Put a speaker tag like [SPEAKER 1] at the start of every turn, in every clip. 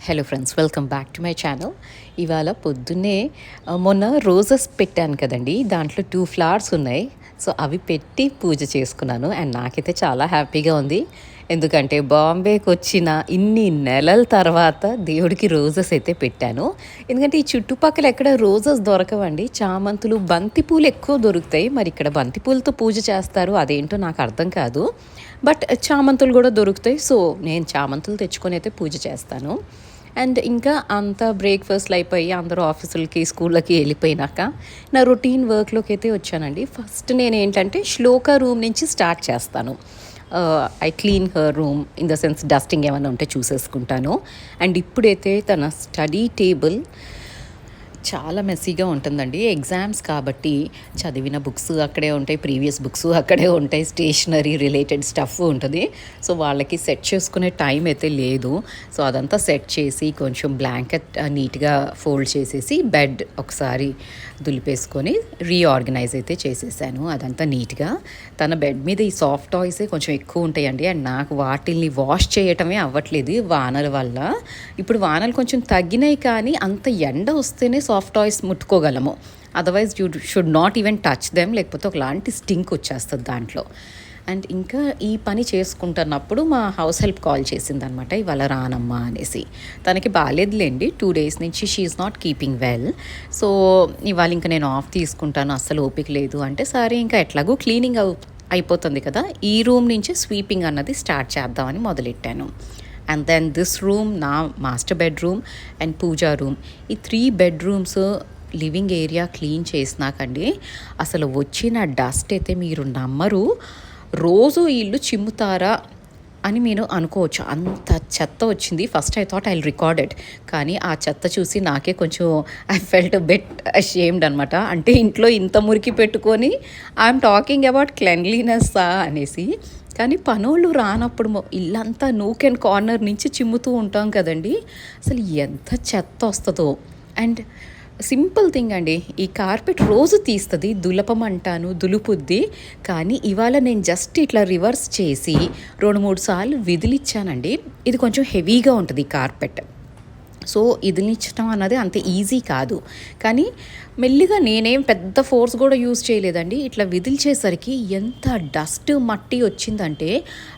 [SPEAKER 1] Hello friends, welcome back to my channel. ఇవాళ పొద్దున్నే మొన్న రోజెస్ పెట్టాను కదండి, దాంట్లో 2 ఫ్లవర్స్ ఉన్నాయి. సో అవి పెట్టి పూజ చేసుకున్నాను అండ్ నాకైతే చాలా హ్యాపీగా ఉంది. ఎందుకంటే బాంబేకి వచ్చిన ఇన్ని నెలల తర్వాత దేవుడికి రోజెస్ అయితే పెట్టాను. ఎందుకంటే ఈ చుట్టుపక్కల ఎక్కడ రోజెస్ దొరకవండి. చామంతులు, బంతిపూలు ఎక్కువ దొరుకుతాయి. మరి ఇక్కడ బంతిపూలతో పూజ చేస్తారు, అదేంటో నాకు అర్థం కాదు. బట్ చామంతులు కూడా దొరుకుతాయి. సో నేను చామంతులు తెచ్చుకొని అయితే పూజ చేస్తాను. అండ్ ఇంకా అంతా బ్రేక్ఫాస్ట్లు అయిపోయి అందరూ ఆఫీసులకి స్కూళ్ళకి వెళ్ళిపోయినాక నా రొటీన్ వర్క్లోకి అయితే వచ్చానండి. ఫస్ట్ నేను ఏంటంటే శ్లోక రూమ్ నుంచి స్టార్ట్ చేస్తాను. I clean her room, in the sense dusting ఏమైనా ఉంటే చూసేసుకుంటాను. అండ్ ఇప్పుడైతే తన స్టడీ టేబుల్ చాలా మెస్సీగా ఉంటుందండి. ఎగ్జామ్స్ కాబట్టి చదివిన బుక్స్ అక్కడే ఉంటాయి, ప్రీవియస్ బుక్స్ అక్కడే ఉంటాయి, స్టేషనరీ రిలేటెడ్ స్టఫ్ ఉంటుంది. సో వాళ్ళకి సెట్ చేసుకునే టైం అయితే లేదు. సో అదంతా సెట్ చేసి కొంచెం బ్లాంకెట్ నీట్గా ఫోల్డ్ చేసేసి బెడ్ ఒకసారి దులిపేసుకొని రీఆర్గనైజ్ అయితే చేసేసాను అదంతా నీట్గా. తన బెడ్ మీద ఈ సాఫ్ట్ టాయ్సే కొంచెం ఎక్కువ ఉంటాయండి. అండ్ నాకు వాటిల్ని వాష్ చేయటమే అవ్వట్లేదు వానల వల్ల. ఇప్పుడు వానలు కొంచెం తగ్గినాయి, కానీ అంత ఎండ వస్తేనే సాఫ్ట్ టాయ్స్ ముట్టుకోగలము. Otherwise you should not even touch them, లేకపోతే ఒకలాంటి స్టింక్ వచ్చేస్తుంది దాంట్లో. అండ్ ఇంకా ఈ పని చేసుకుంటున్నప్పుడు మా హౌస్ హెల్ప్ కాల్ చేసిందనమాట, ఇవాళ రానమ్మా అనేసి. తనకి బాగాలేదులేండి, 2 days నుంచి she is not keeping well. So ఇవాళ ఇంకా నేను ఆఫ్ తీసుకుంటాను, అస్సలు ఓపిక లేదు అంటే, సరే ఇంకా ఎట్లాగో క్లీనింగ్ అయిపోతుంది కదా, ఈ రూమ్ నుంచి స్వీపింగ్ అన్నది స్టార్ట్ చేద్దామని మొదలెట్టాను. అండ్ దెన్ దిస్ రూమ్ నా master bedroom and puja room, ఈ 3 bedrooms లివింగ్ ఏరియా క్లీన్ చేసినాకండి అసలు వచ్చిన డస్ట్ అయితే మీరు నమ్మరు. రోజు ఇల్లు చిమ్ముతారా అని మీరు అనుకోవచ్చు, అంత చెత్త వచ్చింది. First I thought I record it, కానీ ఆ చెత్త చూసి నాకే కొంచెం ఐ ఫెల్ట్ బెట్ అషేమ్డ్ అనమాట. అంటే ఇంట్లో ఇంత మురికి పెట్టుకొని ఐఎమ్ టాకింగ్ అబౌట్ క్లెన్లీనెస్ అనేసి. కానీ పనోళ్ళు రానప్పుడు ఇల్లంతా నూక్ అండ్ కార్నర్ నుంచి చిమ్ముతూ ఉంటాం కదండి, అసలు ఎంత చెత్త వస్తుందో. అండ్ సింపుల్ థింగ్ అండి, ఈ కార్పెట్ రోజు తీస్తుంది, దులపమంటాను దులుపుద్ది, కానీ ఇవాళ నేను జస్ట్ ఇట్లా రివర్స్ చేసి 2-3 సార్లు విదిలిచ్చానండి. ఇది కొంచెం హెవీగా ఉంటుంది ఈ కార్పెట్. సో ఇదిలించడం అన్నది అంత ఈజీ కాదు, కానీ మెల్లిగా నేనేం పెద్ద ఫోర్స్ కూడా యూజ్ చేయలేదండి. ఇట్లా విదిల్చేసరికి ఎంత డస్ట్ మట్టి వచ్చిందంటే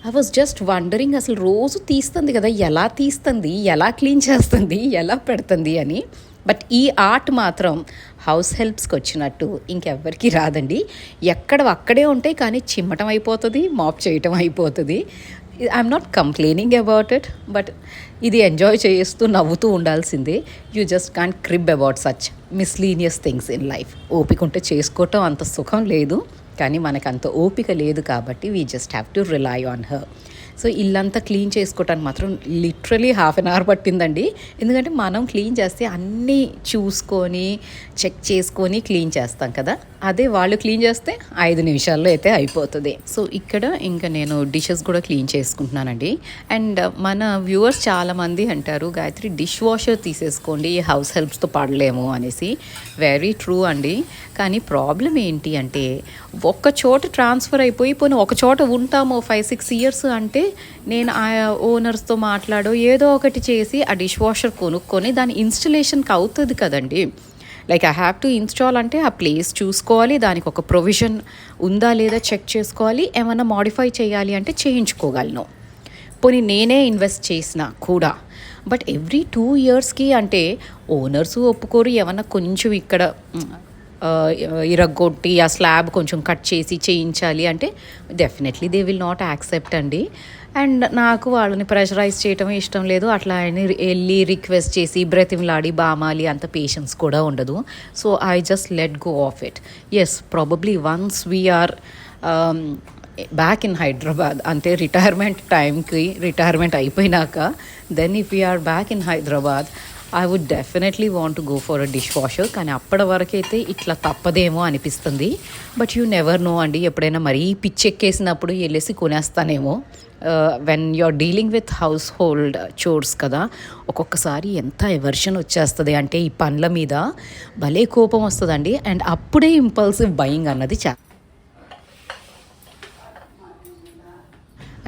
[SPEAKER 1] ఐ వాజ్ జస్ట్ వండరింగ్, అసలు రోజు తీస్తుంది కదా, ఎలా తీస్తుంది, ఎలా క్లీన్ చేస్తుంది, ఎలా పెడుతుంది అని. బట్ ఈ ఆర్ట్ మాత్రం హౌస్ హెల్ప్స్కి వచ్చినట్టు ఇంకెవ్వరికి రాదండి. ఎక్కడ అక్కడే ఉంటాయి, కానీ చిమ్మటం అయిపోతుంది, మాప్ చేయటం అయిపోతుంది. I'm not complaining about it, but ఇది ఎంజాయ్ చేస్తూ నవ్వుతూ ఉండాల్సిందే. You just can't crib about such miscellaneous things in life. ఓపిక ఉంటే చేసుకోవటం అంత సుఖం లేదు, కానీ మనకు అంత ఓపిక లేదు కాబట్టి we just have to rely on her. So ఇల్లంతా క్లీన్ చేసుకోవటానికి మాత్రం లిటరలీ 1/2 hour పట్టిందండి. ఎందుకంటే మనం క్లీన్ చేస్తే అన్నీ చూసుకొని చెక్ చేసుకొని క్లీన్ చేస్తాం కదా, అదే వాళ్ళు క్లీన్ చేస్తే 5 నిమిషాల్లో అయితే అయిపోతుంది. సో ఇక్కడ ఇంకా నేను డిషెస్ కూడా క్లీన్ చేసుకుంటున్నానండి. అండ్ మన వ్యూవర్స్ చాలామంది అంటారు, గాయత్రి డిష్ వాషర్ తీసేసుకోండి, హౌస్ హెల్ప్స్తో పడలేము అనేసి. వెరీ ట్రూ అండి, కానీ ప్రాబ్లం ఏంటి అంటే ఒక్క చోట ట్రాన్స్ఫర్ అయిపోయి పోనీ ఒక చోట ఉంటాము 5-6 years అంటే నేను ఆ ఓనర్స్తో మాట్లాడో ఏదో ఒకటి చేసి ఆ డిష్ వాషర్ కొనుక్కొని దాని ఇన్స్టలేషన్కి అవుతుంది కదండి. Like I have to install అంటే ఆ ప్లేస్ చూసుకోవాలి, దానికి ఒక ప్రొవిజన్ ఉందా లేదా చెక్ చేసుకోవాలి, ఏమైనా మాడిఫై చేయాలి అంటే చేయించుకోగలను. పోనీ నేనే ఇన్వెస్ట్ చేసినా కూడా. బట్ ఎవ్రీ 2 yearsకి అంటే ఓనర్స్ ఒప్పుకోరు. ఏమన్నా కొంచెం ఇక్కడ ఇరగొట్టి ఆ స్లాబ్ కొంచెం కట్ చేసి చేయించాలి అంటే definitely they will not accept అండి. అండ్ నాకు వాళ్ళని ప్రెషరైజ్ చేయటం ఇష్టం లేదు. అట్లా అని వెళ్ళి రిక్వెస్ట్ చేసి బ్రతిమలాడి బామాలి అంత పేషెన్స్ కూడా ఉండదు. So I just let go of it. Yes, probably once we're back in Hyderabad, అంటే రిటైర్మెంట్ అయిపోయినాక, then if we're back in Hyderabad I would definitely want to go for a dishwasher. కానీ అప్పటి వరకైతే ఇట్లా తప్పదేమో అనిపిస్తుంది. బట్ యూ నెవర్ నో అండి, ఎప్పుడైనా మరీ పిచ్చెక్కేసినప్పుడు వెళ్ళేసి కొనేస్తానేమో. When you're dealing with household chores కదా, ఒక్కొక్కసారి ఎంత ఎవర్షన్ వచ్చేస్తుంది అంటే ఈ పనుల మీద భలే కోపం వస్తుందండి. అండ్ అప్పుడే ఇంపల్సివ్ బయింగ్ అన్నది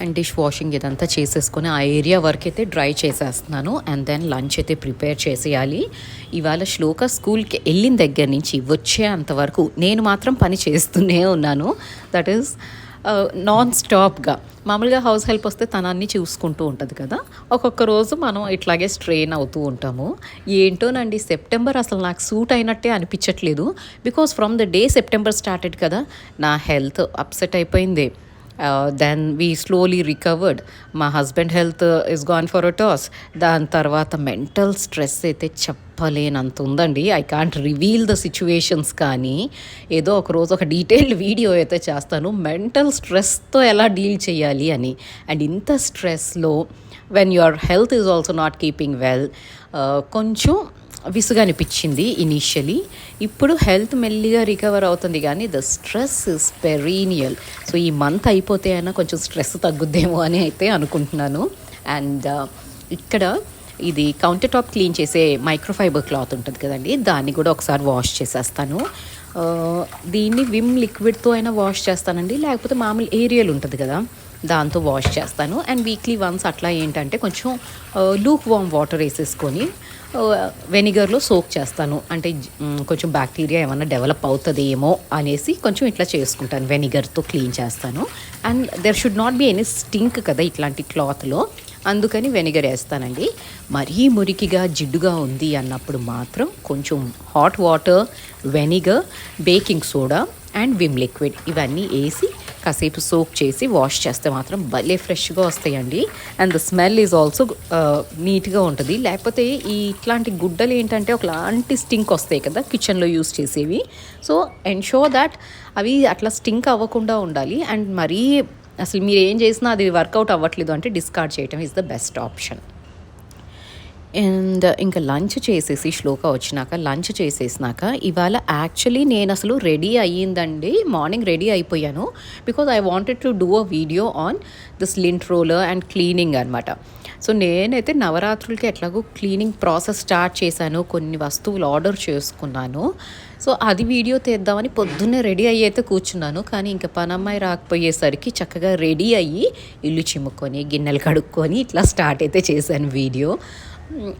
[SPEAKER 1] అండ్ డిష్ వాషింగ్ ఇదంతా చేసేసుకొని ఆ ఏరియా వరకు అయితే డ్రై చేసేస్తున్నాను. అండ్ దెన్ లంచ్ అయితే ప్రిపేర్ చేసేయాలి. ఇవాళ శ్లోక స్కూల్కి వెళ్ళిన దగ్గర నుంచి వచ్చే అంతవరకు నేను మాత్రం పని చేస్తూనే ఉన్నాను. దట్ ఈస్ నాన్ స్టాప్గా. మామూలుగా హౌస్ హెల్ప్ వస్తే తన అన్నీ చూసుకుంటూ ఉంటుంది కదా, ఒక్కొక్క రోజు మనం ఇట్లాగే స్ట్రెయిన్ అవుతూ ఉంటాము. ఏంటోనండి, సెప్టెంబర్ అసలు నాకు సూట్ అయినట్టే అనిపించట్లేదు. Because from the day September started కదా, నా హెల్త్ అప్సెట్ అయిపోయింది. Then we slowly recovered. మా husband health is gone for a toss. దాని తర్వాత మెంటల్ స్ట్రెస్ అయితే చెప్పలేనంత ఉందండి. I can't reveal the situations, కానీ ఏదో ఒకరోజు ఒక డీటెయిల్డ్ వీడియో అయితే చేస్తాను మెంటల్ స్ట్రెస్తో ఎలా డీల్ చేయాలి అని. అండ్ ఇంత స్ట్రెస్లో when your health is also not keeping well, కొంచెం విసుగా అనిపించింది ఇనీషియలీ. ఇప్పుడు హెల్త్ మెల్లిగా రికవర్ అవుతుంది, కానీ the stress is perennial. So ఈ మంత్ అయిపోతే అయినా కొంచెం స్ట్రెస్ తగ్గుద్దేమో అని అయితే అనుకుంటున్నాను. అండ్ ఇక్కడ ఇది కౌంటర్ టాప్ క్లీన్ చేసే మైక్రోఫైబర్ క్లాత్ ఉంటుంది కదండి, దాన్ని కూడా ఒకసారి వాష్ చేసేస్తాను. దీన్ని విమ్ లిక్విడ్తో అయినా వాష్ చేస్తానండి, లేకపోతే మామూలు ఏరియల్ ఉంటుంది కదా దాంతో వాష్ చేస్తాను. అండ్ వీక్లీ వన్స్ అట్లా ఏంటంటే కొంచెం లూక్ వామ్ వాటర్ వేసేసుకొని వెనిగర్లో సోక్ చేస్తాను. అంటే కొంచెం బ్యాక్టీరియా ఏమన్నా డెవలప్ అవుతుందేమో అనేసి కొంచెం ఇట్లా చేసుకుంటాను, వెనిగర్తో క్లీన్ చేస్తాను. And there should not be any stink కదా ఇట్లాంటి క్లాత్లో, అందుకని వెనిగర్ వేస్తానండి. మరీ మురికిగా జిడ్డుగా ఉంది అన్నప్పుడు మాత్రం కొంచెం hot water, vinegar, baking soda and Vim liquid ఇవన్నీ వేసి కాసేపు సోక్ చేసి వాష్ చేస్తే మాత్రం భలే ఫ్రెష్గా వస్తాయండి. And the smell is also నీట్గా ఉంటుంది. లేకపోతే ఈ ఇట్లాంటి గుడ్డలు ఏంటంటే ఒకలాంటి స్టింక్ వస్తాయి కదా కిచెన్లో యూస్ చేసేవి. సో ఎన్షోర్ దాట్ అవి అట్లా స్టింక్ అవ్వకుండా ఉండాలి. అండ్ మరీ అసలు మీరు ఏం చేసినా అది వర్కౌట్ అవ్వట్లేదు అంటే డిస్కార్డ్ చేయటం is the best option. And ఇంకా లంచ్ చేసేసి శ్లోక వచ్చినాక లంచ్ చేసేసినాక ఇవాళ యాక్చువల్లీ నేను అసలు రెడీ అయ్యిందండి, మార్నింగ్ రెడీ అయిపోయాను. Because I wanted to do a video on this lint roller and cleaning అనమాట. సో నేనైతే నవరాత్రులకి ఎట్లాగో క్లీనింగ్ ప్రాసెస్ స్టార్ట్ చేశాను, కొన్ని వస్తువులు ఆర్డర్ చేసుకున్నాను. సో అది వీడియో తీద్దామని పొద్దున్నే రెడీ అయ్యి అయితే కూర్చున్నాను. కానీ ఇంకా పనమ్మాయి రాకపోయేసరికి చక్కగా రెడీ అయ్యి ఇల్లు చిమ్ముకొని గిన్నెలు కడుక్కొని ఇట్లా స్టార్ట్ అయితే చేశాను వీడియో.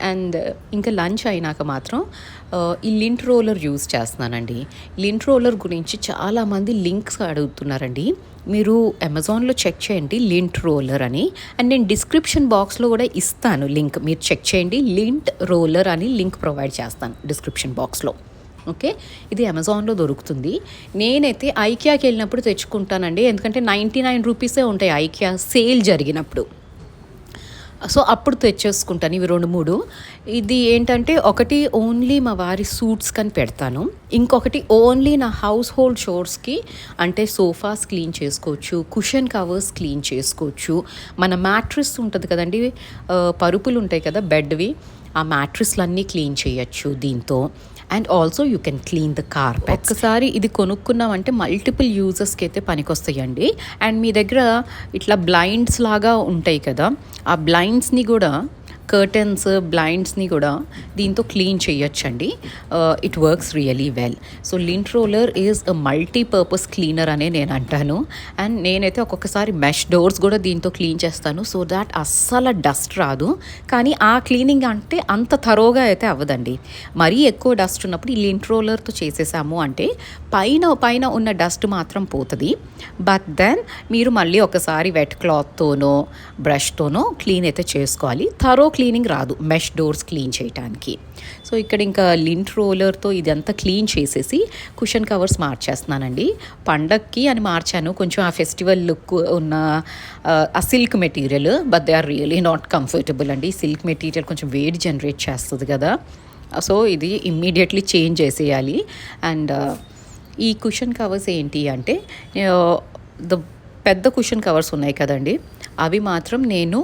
[SPEAKER 1] అండ్ ఇంకా లంచ్ అయినాక మాత్రం ఈ లింట్ రోలర్ యూజ్ చేస్తున్నానండి. లింట్ రోలర్ గురించి చాలామంది లింక్స్ అడుగుతున్నారండి. మీరు అమెజాన్లో చెక్ చేయండి లింట్ రోలర్ అని. అండ్ నేను డిస్క్రిప్షన్ బాక్స్లో కూడా ఇస్తాను లింక్, మీరు చెక్ చేయండి. లింట్ రోలర్ అని లింక్ ప్రొవైడ్ చేస్తాను డిస్క్రిప్షన్ బాక్స్లో. ఓకే, ఇది అమెజాన్లో దొరుకుతుంది. నేనైతే ఐకియాకి వెళ్ళినప్పుడు తెచ్చుకుంటానండి, ఎందుకంటే 99 రూపీసే ఉంటాయి ఐకియా సేల్ జరిగినప్పుడు. సో అప్పుడు తెచ్చేసుకుంటాను ఇవి 2-3. ఇది ఏంటంటే ఒకటి ఓన్లీ మా వారి సూట్స్ కని పెడతాను, ఇంకొకటి ఓన్లీ నా హౌస్ హోల్డ్ షోర్స్కి, అంటే సోఫాస్ క్లీన్ చేసుకోవచ్చు, కుషన్ కవర్స్ క్లీన్ చేసుకోవచ్చు, మన మ్యాట్రిస్ ఉంటుంది కదండి, పరుపులు ఉంటాయి కదా బెడ్వి, ఆ మ్యాట్రిస్లన్నీ క్లీన్ చేయొచ్చు దీంతో. And also you can clean the carpet. ఒక్కసారి ఇది కొనుక్కున్నామంటే మల్టిపుల్ యూజెస్కి అయితే పనికొస్తాయండి. అండ్ మీ దగ్గర ఇట్లా బ్లైండ్స్ లాగా ఉంటాయి కదా, ఆ బ్లైండ్స్ని కూడా, కర్టన్స్ బ్లైండ్స్ని కూడా దీంతో క్లీన్ చేయొచ్చండి. It works really well. So lint roller is a multipurpose cleaner అనే నేను అంటాను. అండ్ నేనైతే ఒక్కొక్కసారి మెష్ డోర్స్ కూడా దీంతో క్లీన్ చేస్తాను, సో దాట్ అస్సలు డస్ట్ రాదు. కానీ ఆ క్లీనింగ్ అంటే అంత థరోగా అయితే అవ్వదండి. మరీ ఎక్కువ డస్ట్ ఉన్నప్పుడు ఈ లింట్ రోలర్తో చేసేసాము అంటే పైన ఉన్న డస్ట్ మాత్రం పోతుంది. బట్ దెన్ మీరు మళ్ళీ ఒకసారి వెట్ క్లాత్తోనో బ్రష్తోనో క్లీన్ అయితే చేసుకోవాలి. థరో క్లీనింగ్ రాదు మెష్ డోర్స్ క్లీన్ చేయడానికి. సో ఇక్కడ ఇంకా లింట్ రోలర్తో ఇదంతా క్లీన్ చేసేసి కుషన్ కవర్స్ మార్చేస్తున్నానండి. పండక్కి అని మార్చాను, కొంచెం ఆ ఫెస్టివల్ లుక్ ఉన్న ఆ silk material, but they are really not comfortable అండి. సిల్క్ మెటీరియల్ కొంచెం వేడి జనరేట్ చేస్తుంది కదా, సో ఇది ఇమ్మీడియట్లీ చేంజ్ చేసేయాలి. అండ్ ఈ కుషన్ కవర్స్ ఏంటి అంటే, పెద్ద కుషన్ కవర్స్ ఉన్నాయి కదండి, అవి మాత్రం నేను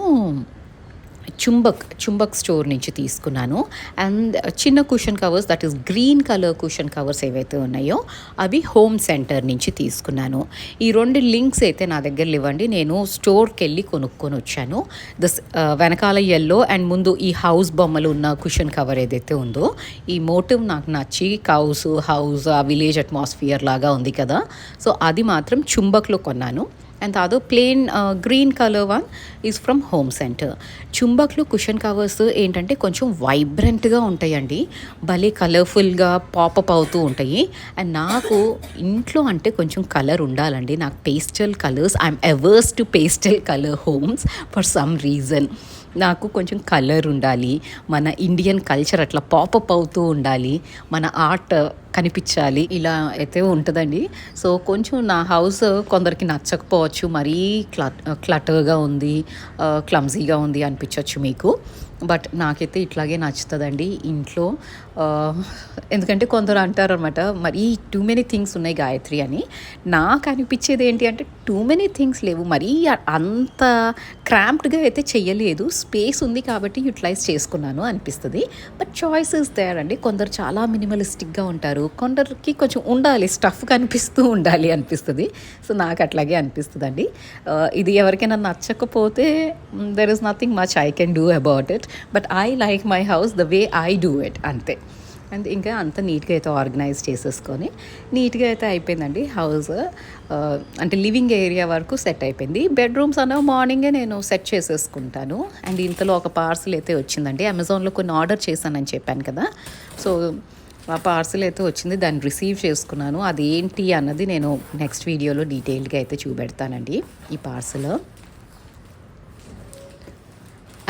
[SPEAKER 1] చుంబక్ స్టోర్ నుంచి తీసుకున్నాను. అండ్ చిన్న cushion covers, that is green colour cushion covers ఏవైతే ఉన్నాయో అవి హోమ్ సెంటర్ నుంచి తీసుకున్నాను. ఈ 2 లింక్స్ అయితే నా దగ్గర ఇవ్వండి, నేను స్టోర్కి వెళ్ళి కొనుక్కొని వచ్చాను. వెనకాల ఎల్లో అండ్ ముందు ఈ హౌస్ బొమ్మలు ఉన్న కుషన్ కవర్ ఏదైతే ఉందో, ఈ మోటివ్ నాకు నచ్చి హౌస్ ఆ విలేజ్ అట్మాస్ఫియర్ లాగా ఉంది కదా, సో అది మాత్రం చుంబక్లో కొన్నాను. and the other plain green color one is from Home Center. చుంబక్లో కుషన్ కవర్స్ ఏంటంటే కొంచెం వైబ్రెంట్గా ఉంటాయండి, భలే కలర్ఫుల్గా పాపప్ అవుతూ ఉంటాయి. అండ్ నాకు ఇంట్లో అంటే కొంచెం కలర్ ఉండాలండి. నాకు pastel colours, I'm hours to pastel colour homes for some reason. నాకు కొంచెం కలర్ ఉండాలి, మన ఇండియన్ కల్చర్ అట్లా పాపప్ అవుతూ ఉండాలి, మన ఆర్ట్ కనిపించాలి, ఇలా అయితే ఉంటుందండి. సో కొంచెం నా హౌస్ కొందరికి నచ్చకపోవచ్చు, మరీ క్లటర్గా ఉంది, క్లమ్జీగా ఉంది అనిపించవచ్చు మీకు. బట్ నాకైతే ఇట్లాగే నచ్చుతుందండి ఇంట్లో. ఎందుకంటే కొందరు అంటారు అనమాట, మరీ టూ మెనీ థింగ్స్ ఉన్నాయి గాయత్రి అని. నాకు అనిపించేది ఏంటి అంటే టూ మెనీ థింగ్స్ లేవు, మరీ అంత క్రాంప్డ్గా అయితే చెయ్యలేదు, స్పేస్ ఉంది కాబట్టి యూటిలైజ్ చేసుకున్నాను అనిపిస్తుంది. బట్ చాయిస్ ఇస్ దేర్ అండి. కొందరు చాలా మినిమలిస్టిక్గా ఉంటారు, కొందరికి కొంచెం ఉండాలి, స్టఫ్ కనిపిస్తూ ఉండాలి అనిపిస్తుంది. సో నాకు అట్లాగే అనిపిస్తుంది అండి. ఇది ఎవరికైనా నచ్చకపోతే there is nothing much I can do about it. But I like my house the way I do it అంతే. అండ్ ఇంకా అంత నీట్గా అయితే ఆర్గనైజ్ చేసేసుకొని నీట్గా అయితే అయిపోయిందండి హౌస్. అంటే లివింగ్ ఏరియా వరకు సెట్ అయిపోయింది. బెడ్రూమ్స్ అన్న మార్నింగే నేను సెట్ చేసేసుకుంటాను. అండ్ ఇంతలో ఒక పార్సిల్ అయితే వచ్చిందండి, అమెజాన్లో కొన్ని ఆర్డర్ చేశానని చెప్పాను కదా. సో ఆ పార్సిల్ అయితే వచ్చింది, దాన్ని రిసీవ్ చేసుకున్నాను. అదేంటి అన్నది నేను నెక్స్ట్ వీడియోలో డీటెయిల్గా అయితే చూపెడతానండి ఈ పార్సిల్.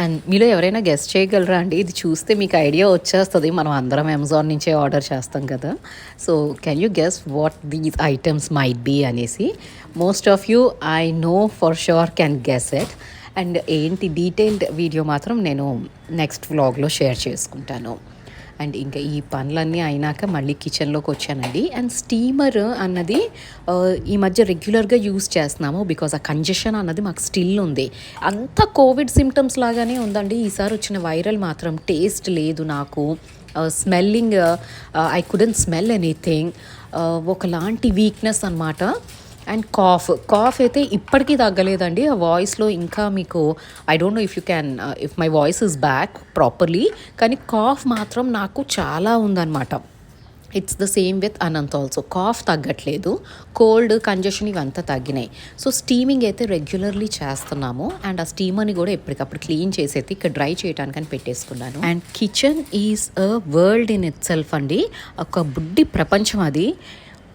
[SPEAKER 1] అండ్ మీలో ఎవరైనా గెస్ట్ చేయగలరా అండి? ఇది చూస్తే మీకు ఐడియా వచ్చేస్తుంది, మనం అందరం అమెజాన్ నుంచే ఆర్డర్ చేస్తాం కదా. So can you guess what these items might be అనేసి? Most of you I know for sure can guess it. And ఏంటి డీటెయిల్డ్ వీడియో మాత్రం నేను నెక్స్ట్ వ్లాగ్లో షేర్ చేసుకుంటాను. అండ్ ఇంకా ఈ పనులన్నీ అయినాక మళ్ళీ కిచెన్లోకి వచ్చానండి. అండ్ స్టీమర్ అన్నది ఈ మధ్య రెగ్యులర్గా యూస్ చేస్తున్నాము, బికాజ్ ఆ కంజెషన్ అన్నది మాకు స్టిల్ ఉంది. అంత కోవిడ్ సిమ్టమ్స్ లాగానే ఉందండి. ఈసారి వచ్చిన వైరల్ మాత్రం టేస్ట్ లేదు నాకు, smelling I couldn't smell anything, ఒకలాంటి వీక్నెస్ అనమాట. అండ్ కాఫ్ అయితే ఇప్పటికీ తగ్గలేదండి. ఆ వాయిస్లో ఇంకా మీకు I don't know if my voice is back properly, కానీ కాఫ్ మాత్రం నాకు చాలా ఉందన్నమాట. It's the same with Anant also. Cough తగ్గట్లేదు, కోల్డ్, కంజెషన్ ఇవంతా తగ్గినాయి. సో స్టీమింగ్ అయితే రెగ్యులర్లీ చేస్తున్నాము. అండ్ ఆ స్టీమర్ని కూడా ఎప్పటికప్పుడు క్లీన్ చేసేది ఇక్కడ డ్రై చేయడానికని పెట్టేసుకున్నాను. And kitchen is a world in it self అండి, ఒక బుడ్డి ప్రపంచం అది.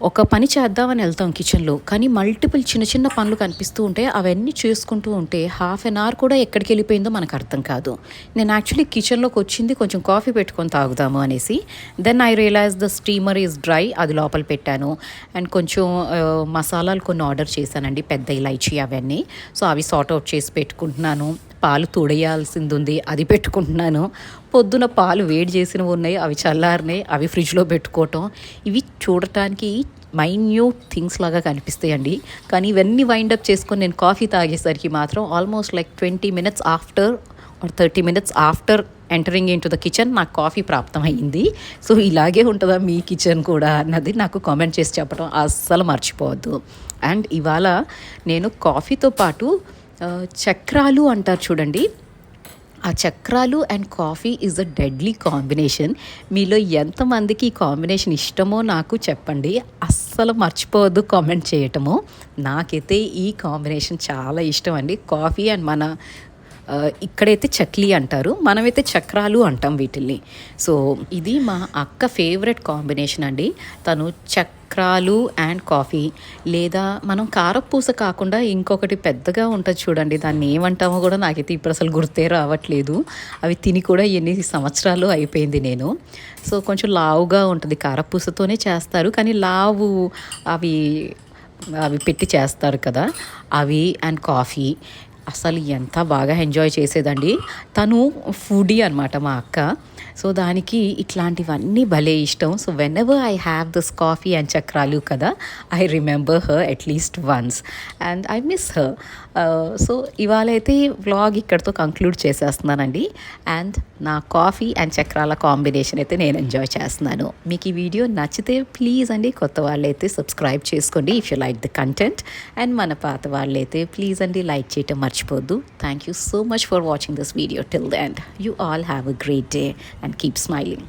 [SPEAKER 1] ఒక పని చేద్దామని వెళ్తాం కిచెన్లో, కానీ మల్టిపుల్ చిన్న చిన్న పనులు కనిపిస్తూ ఉంటే అవన్నీ చేసుకుంటూ ఉంటే హాఫ్ అన్ అవర్ కూడా ఎక్కడికి వెళ్ళిపోయిందో మనకు అర్థం కాదు. నేను యాక్చువల్లీ కిచెన్లోకి వచ్చింది కొంచెం కాఫీ పెట్టుకొని తాగుదాము అనేసి. Then I realise the steamer is dry, అది లోపల పెట్టాను. అండ్ కొంచెం మసాలాలు కొన్ని ఆర్డర్ చేశానండి, పెద్ద ఇలైచీ అవన్నీ. సో అవి సార్ట్ అవుట్ చేసి పెట్టుకుంటున్నాను. పాలు తోడేయాల్సింది ఉంది, అది పెట్టుకుంటున్నాను. పొద్దున పాలు వేడి చేసినవి ఉన్నాయి, అవి చల్లారినాయి, అవి ఫ్రిడ్జ్లో పెట్టుకోవటం. ఇవి చూడటానికి మైన్యూట్ థింగ్స్ లాగా కనిపిస్తాయండి, కానీ ఇవన్నీ వైండప్ చేసుకొని నేను కాఫీ తాగేసరికి మాత్రం almost like 20 minutes after or 30 minutes after entering into the kitchen నాకు కాఫీ ప్రాప్తమైంది. సో ఇలాగే ఉంటుందా మీ కిచెన్ కూడా అన్నది నాకు కామెంట్ చేసి చెప్పడం అస్సలు మర్చిపోవద్దు. అండ్ ఇవాళ నేను కాఫీతో పాటు చక్రాలు అంటారు చూడండి, ఆ చక్రాలు and coffee is a deadly combination. మీలో ఎంతమందికి ఈ కాంబినేషన్ ఇష్టమో నాకు చెప్పండి, అస్సలు మర్చిపోవద్దు కామెంట్ చేయటము. నాకైతే ఈ కాంబినేషన్ చాలా ఇష్టం అండి. కాఫీ అండ్ మన ఇక్కడైతే చక్లీ అంటారు, మనమైతే చక్రాలు అంటాం వీటిల్ని. సో ఇది మా అక్క ఫేవరెట్ కాంబినేషన్ అండి. తను చక్రాలు అండ్ కాఫీ, లేదా మనం కారపూస కాకుండా ఇంకొకటి పెద్దగా ఉంటుంది చూడండి, దాన్ని ఏమంటామో కూడా నాకైతే ఇప్పుడు అసలు గుర్తే రావట్లేదు. అవి తిని కూడా ఎన్ని సంవత్సరాలు అయిపోయింది నేను. సో కొంచెం లావుగా ఉంటుంది, కారపూసతోనే చేస్తారు కానీ లావు అవి పెట్టి చేస్తారు కదా, అవి అండ్ కాఫీ అసలు ఎంత బాగా ఎంజాయ్ చేసేదండి. తను ఫుడీ అనమాట మా అక్క. సో దానికి ఇట్లాంటివన్నీ భలే ఇష్టం. So when ever I have this coffee and చక్రాలు కదా, I remember her at least once and I miss her. So ఇవాళ అయితే వ్లాగ్ ఇక్కడితో కంక్లూడ్ చేసేస్తున్నానండి. అండ్ నా కాఫీ అండ్ చక్రాల కాంబినేషన్ అయితే నేను ఎంజాయ్ చేస్తున్నాను. మీకు ఈ వీడియో నచ్చితే ప్లీజ్ అండి, కొత్త వాళ్ళైతే సబ్స్క్రైబ్ చేసుకోండి if you like the content. And మన పాత వాళ్ళైతే ప్లీజ్ అండి లైక్ చేయటం మర్చిపోద్దు. Thank you so much for watching this video till the end. You all have a great day and keep smiling.